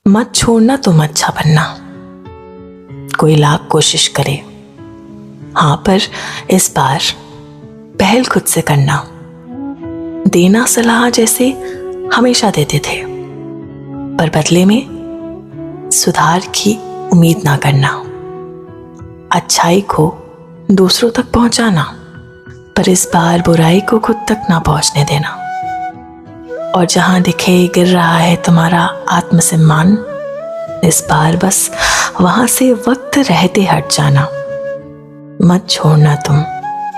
मत छोड़ना तुम अच्छा बनना। कोई लाख कोशिश करे, हाँ, पर इस बार पहल खुद से करना। देना सलाह जैसे हमेशा देते थे, पर बदले में सुधार की उम्मीद ना करना। अच्छाई को दूसरों तक पहुंचाना, पर इस बार बुराई को खुद तक ना पहुंचने देना। और जहां दिखे गिर रहा है तुम्हारा आत्मसम्मान, इस बार बस वहां से वक्त रहते हट जाना। मत छोड़ना तुम